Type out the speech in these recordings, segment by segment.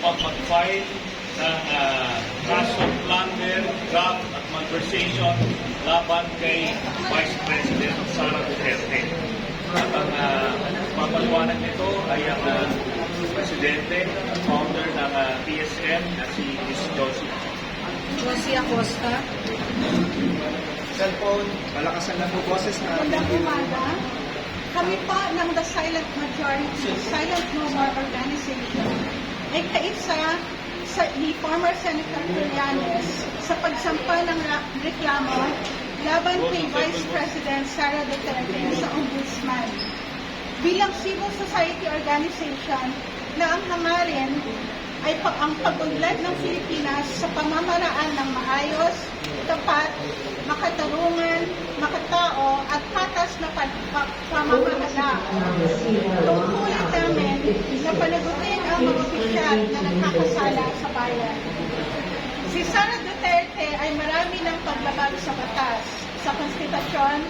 upang mag-file ng kasong plunder, graft at malversation laban kay Vice President Sara Duterte. At ang papaliwanag nito ay ang Presidente at founder ng TSN na si Ms. Josie Acosta. Cellphone, malakasan na po boses na. Magandang umaga. Kami po ng The Silent Majority, Silent No More Organization, ay kaisa ni former Senator Trillanes sa pagsampa ng reklamo laban kay Vice President Sara Duterte sa Ombudsman. Bilang civil society organization na ang hangarin ay ang pag-unlad ng Pilipinas sa pamamaraan ng maayos, tapat, makatarungan, makatao at patas na pamamahala. Tungkulin namin na panagutin ang mga opisyal na nagkakasala sa bayan. Si Sara Duterte ay marami ng paglabag sa batas, sa konstitusyon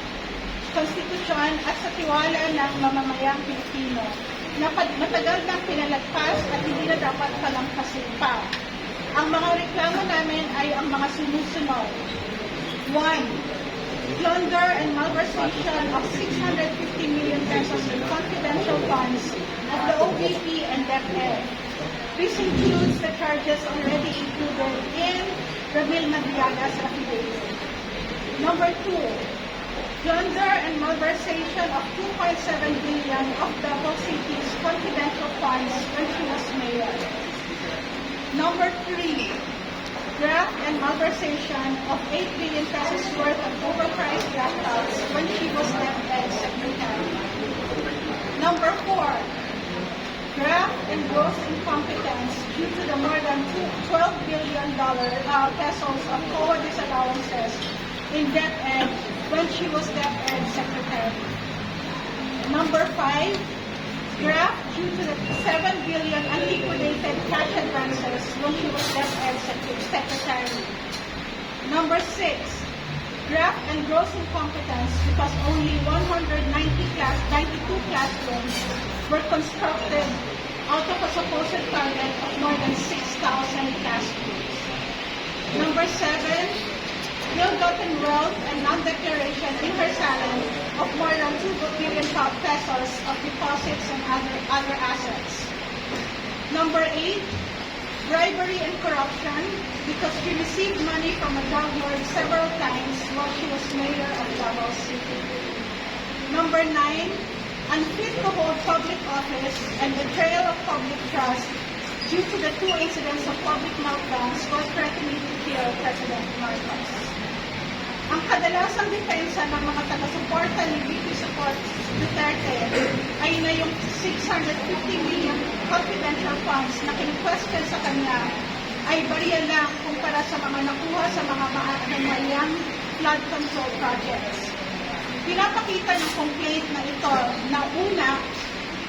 at sa tiwala ng mamamayang Pilipino na matagal nang pinalagpas at hindi na dapat palampasin pa. Ang mga reklamo namin ay ang mga sumusunod. 1. Plunder and malversation of 650 million pesos in confidential funds of the OVP and DepEd. This includes the charges already included in Ramil Madriaga's affidavit. Number 2. Plunder and malversation of 2.7 billion of Davao City's confidential funds when she was mayor. Number 3. Graft and malversation of 8 billion pesos worth of overpriced laptops when she was DepEd secretary. Number 4. Graft and gross incompetence due to the more than $12 billion pesos of COA disallowances in DepEd when she was DepEd secretary. Number 5. Graft due to the 7 billion unliquidated cash advances when she was DepEd secretary. Number 6. Graft and gross incompetence because only 92 classrooms were constructed out of a supposed target of more than 6,000 classrooms. Number 7. Ill-gotten wealth and non-declaration in her salon of more than 2 billion pesos of deposits and other assets. Number 8, bribery and corruption because she received money from a drug lord several times while she was mayor of Davao City. Number 9, unfit to hold public office and betrayal of public trust due to the 2 incidents of public meltdowns while threatening to kill President Marcos. Ang kadalasang depensa ng mga taga-suporta ni VP Support Duterte ay na yung 650 million confidential funds na kini-question sa kanya ay bariya lang kumpara sa mga nakuha sa mga maanyang flood control projects. Pinapakita ng complaint na ito na una,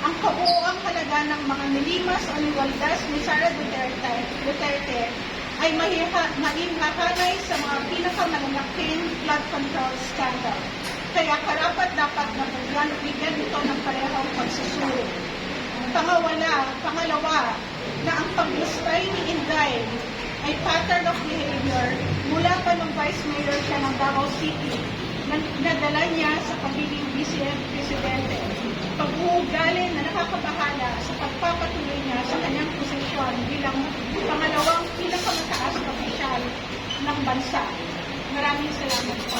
ang kabuuang halaga ng mga nilimas o niwaldas ni Sara Duterte ay mahihahanay sa mga pinakamalalaking flood control scandal. Kaya karapat-dapat na bigyan ito ng parehong pagsusuri. Pangalawa, na ang paglustay ni Inday ay pattern of behavior mula pa nung Vice Mayor siya ng Davao City na nadala niya sa pagiging Vice Presidente. Pag-uugali na nakakabahala sa pagpapatuloy niya sa kanyang posisyon bilang pangalawang pinakamataas na opisyal ng bansa. Maraming salamat po.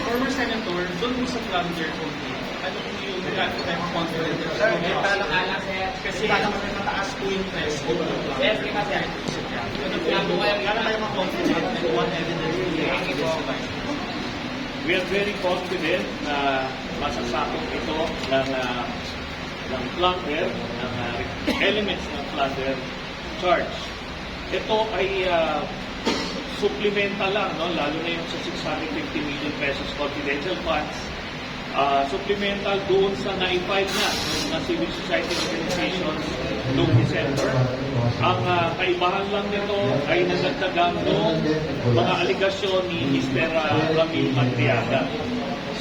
Former Senator, doon mo sa plunder complaint, ano po yung lifetime confident? Sir, kasi alam mo may mataas po yung press. Yes, kasi ano po yung mga confident and what evidence do you have against the vice? We are very confident na masasakop ito ng plunder, ng elements ng plunder charge. Ito ay supplemental lang, no? Lalo na yung sa 650 million pesos confidential funds. Supplemental doon sa na-file na civil society organizations noong December. Ang kaibahan lang nito ay nadagdagan noong mga aligasyon ni Mr. Ramil Madriaga.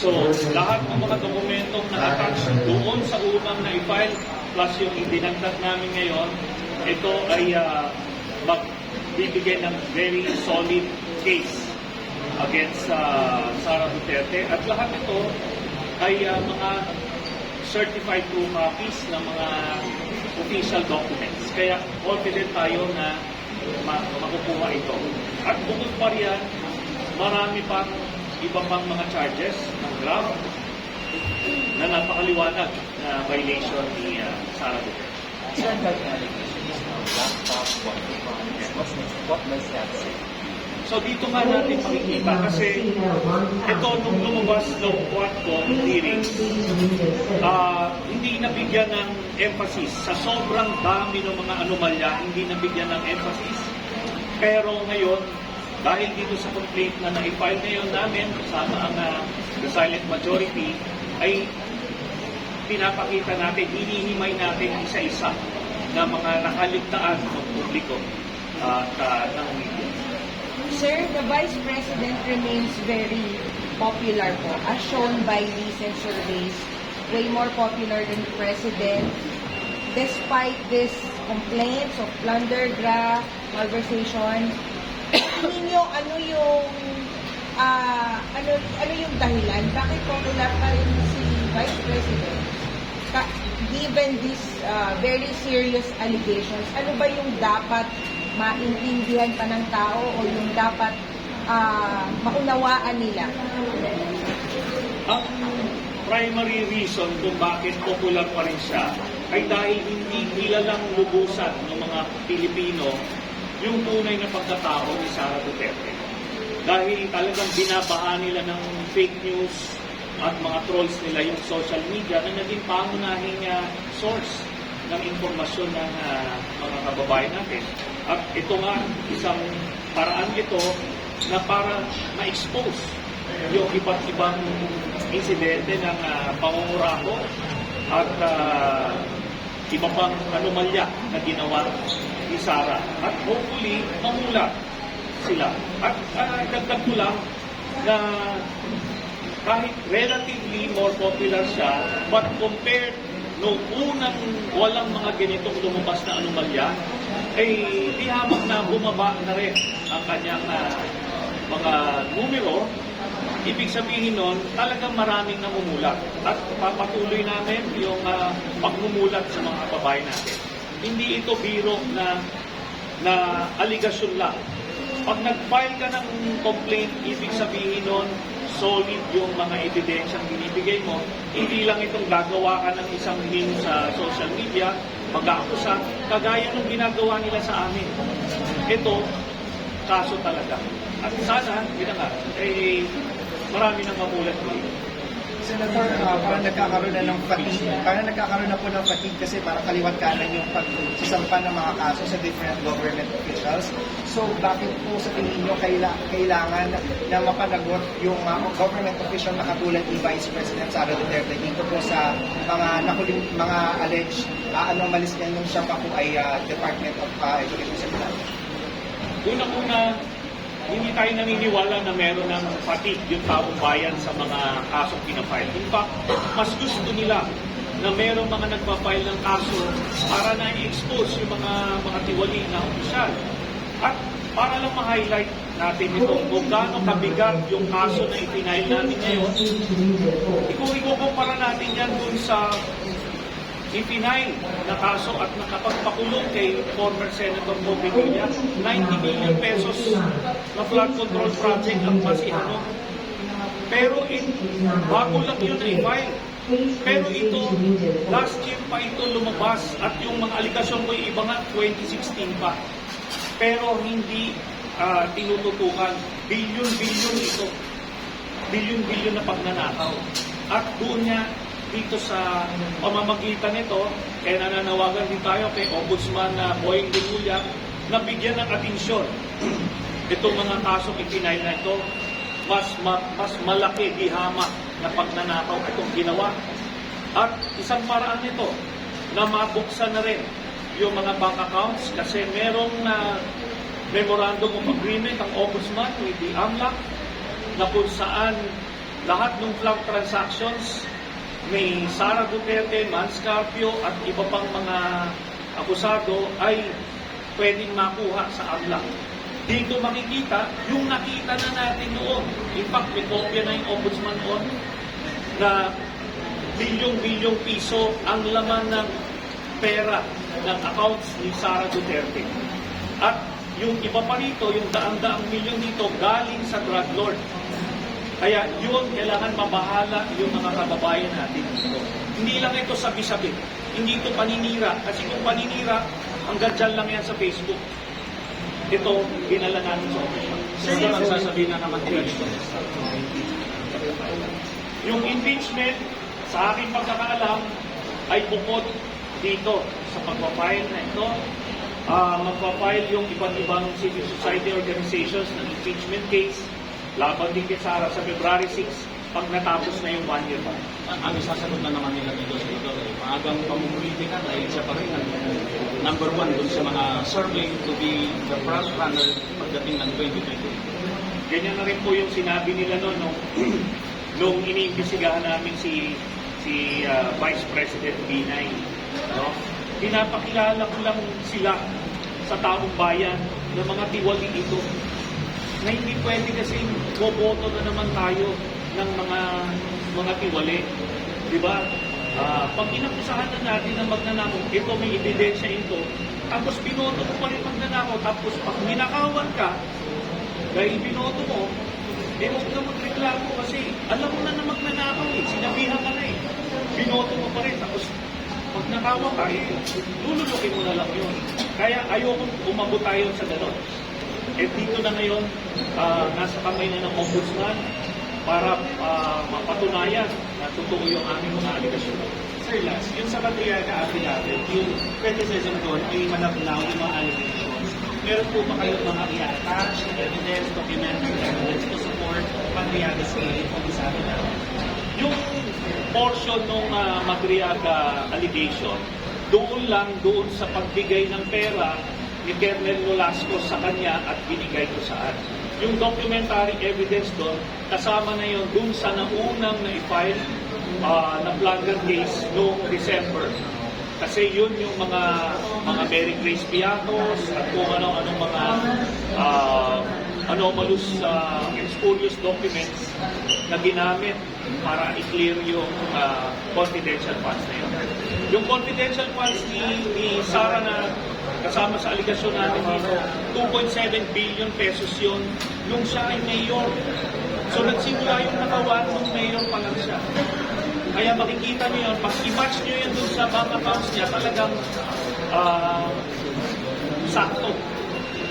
So, lahat ng mga dokumentong na-attach doon sa unang na-file plus yung idinagdag namin ngayon, ito ay magbibigay ng very solid case against Sara Duterte. At lahat ito ay mga certified true copies ng mga official documents. Kaya confident tayo na makukuha ito. At bukod pa riyan, marami pang iba pang mga charges ng graft na napakaliwanag na violation ni Sara Duterte. Sir, that allegations of laptop, what does that say? So dito nga natin makikita kasi ito nung lumabas ng Quadcom hearings, hindi nabigyan ng emphasis. Sa sobrang dami ng mga anomalya, hindi nabigyan ng emphasis. Pero ngayon, dahil dito sa complaint na na-file ngayon namin kasama ang the silent majority, ay pinapakita natin, hinihimay natin isa-isa na mga nakaligtaan ng publiko at ng media. Sir, the Vice President remains very popular po, as shown by recent surveys. Way more popular than the President. Despite this complaints of plunder, graft, malversation, ninyo, ano yung dahilan? Bakit popular pa rin si Vice President? Given these very serious allegations, ano ba yung dapat maintindihan pa ng tao o yung dapat maunawaan nila? Ang primary reason kung bakit popular pa rin siya ay dahil hindi kilalang lubusan ng mga Pilipino yung tunay na pagkatao ni Sara Duterte. Dahil talagang binabaha nila ng fake news at mga trolls nila yung social media na naging pangunahing source ng informasyon ng mga kababayan natin. At ito nga, isang paraan ito na para ma-expose yung iba't ibang insidente ng pangungurako at iba pang anomalya na ginawa ni Sara. At hopefully, mamulat sila. At dagdag ko lang na kahit relatively more popular siya, but compared noong unang walang mga ganitong lumabas na anomalya, ay di hamak na bumaba na rin ang kanyang mga numero. Ibig sabihin nun, talagang maraming namumulat. At papatuloy namin yung pagmumulat sa mga kababayan natin. Hindi ito biro na aligasyon lang. Pag nag-file ka ng complaint, ibig sabihin nun, solid yung mga ebidensyang binibigay mo. Hindi lang itong gagawa ka ng isang meme sa social media, mag-aakusa, kagaya ng ginagawa nila sa amin. Ito, kaso talaga. At sana, yun nga, marami nang mamulat dito. Senator, parang nagkakaroon na ng fatigue. Parang nagkakaroon na po ng fatigue kasi parang kaliwat kanan yung pagsasampa ng mga kaso sa different government officials. So, bakit po sa tingin nyo kailangan na mapanagot yung government official na katulad ni Vice President Sara Duterte dito po sa mga alleged anomalies niya nung siya pa po ay Department of Education Secretary? Una-una, hindi tayo naniniwala na meron ng fatigue yung taong bayan sa mga kasong pinafile. In fact, mas gusto nila na meron mga nagpa-file ng kaso para na i-expose yung mga tiwali na opisyal. At para lang ma-highlight natin ito kung gaano kabigat yung kaso na ipinail namin ngayon, ikukumpara natin yan dun sa ipinail na kaso at nakapagpakulong kay former Senator Bobby Villa, 90 million pesos na flood control project ang Masihano. Pero bago lang yun na-file. Pero ito, last year pa ito lumabas at yung mga aligasyon ko iba nga 2016 pa. Pero hindi tinututukan. Bilyon-bilyon ito. Bilyon-bilyon na pagnanakaw. At doon niya dito sa pamamagitan nito, kaya nananawagan din tayo kay Ombudsman Boying Rimulya na bigyan ng atensyon itong mga kasong ipinail na ito. Mas malaki, di hamak na pagnanakaw itong ginawa. At isang paraan nito na mabuksan na rin yung mga bank accounts kasi merong memorandum of agreement ang Ombudsman with the AMLAC na kung saan lahat ng flood transactions may Sara Duterte, Manscarpio at iba pang mga akusado ay pwedeng makuha sa AMLAC. Dito makikita yung nakita na natin noon. In fact, may kopya na yung ombudsman noon na bilyong-bilyong piso ang laman ng pera ng accounts ni Sara Duterte. At yung iba pa rito, yung daang-daang milyon dito, galing sa drug lord. Kaya yun, kailangan mabahala yung mga kababayan natin dito. Hindi lang ito sabi-sabi. Hindi ito paninira. Kasi kung paninira, hanggang dyan lang yan sa Facebook. Ito, dinala namin sa official. Sir, yung sasabihin na naman nila dito. Yung impeachment, sa aking pagkakaalam, ay bukod dito sa pagpapile na ito. Magpapile yung iba't ibang civil society organizations ng impeachment case laban din kay Sara sa February 6 pag natapos na yung 1 year ban. Ang isasagot na naman nila dito sa ito, maagang pamumulitika dahil siya pa rin ang number 1 dun sa mga survey to be the front runner pagdating ng 2020. Ganyan na rin po yung sinabi nila noon nung iniimbestigahan namin si Vice President Binay. No? Pinapakilala ko lang sila sa taong bayan ng mga tiwali ito na hindi pwede kasi boboto na naman tayo ng mga tiwali. Di ba? Pag inakusahan na natin ng magnanakaw, ito may ebidensya ito, tapos binoto mo pa rin magnanakaw, tapos pag ninakawan ka, dahil binoto mo, huwag na magreklamo kasi alam mo na magnanakaw eh, sinabihan ka na eh. Binoto mo pa rin, tapos pag nakawa ka, lululukin mo na lang yun. Kaya ayokong umabot tayo sa gano'n. Dito na ngayon, nasa kamay na ng ombudsman para mapatunayan na totoo yung aming mga aligasyon. Sir, last, yung sa Patriarca Affidavit, yung criticism doon ay malabnaw yung mga allegations. Meron po ba kayong mga i-attach, evidence, documentary evidence to support Patriarca's claim kung sabi na? Yung portion ng Madriaga allegation, doon sa pagbigay ng pera ni Colonel Nolasco sa kanya at binigay ko saan. Yung documentary evidence doon, kasama na yun doon sa naunang na-file na plunder case noong December. Kasi yun yung mga Mary Grace Piatos at kung ano-anong mga anomalous spurious documents na ginamit para i-clear yung confidential funds na yun. Yung confidential funds ni Sara na kasama sa aligasyon natin dito, 2.7 billion pesos yun nung siya ay mayor. So nagsimula yung nakawan nung mayor pa lang siya. Kaya makikita niyo yun, pag i-match niyo yun dun sa bank accounts niya, talagang sakto.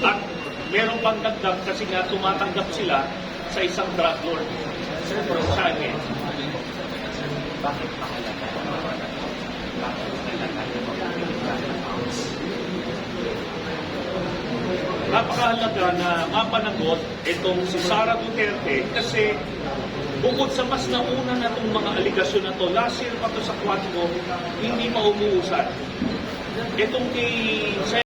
At meron pang dagdag kasi nga tumatanggap sila sa isang drug lord. Sa akin. Bakit mahalaga? Napakahalaga na mapanagot itong si Sara Duterte kasi bukod sa mas nauna na itong mga aligasyon na to, last year pa to sa Quadco, hindi pa umuusad. Itong kay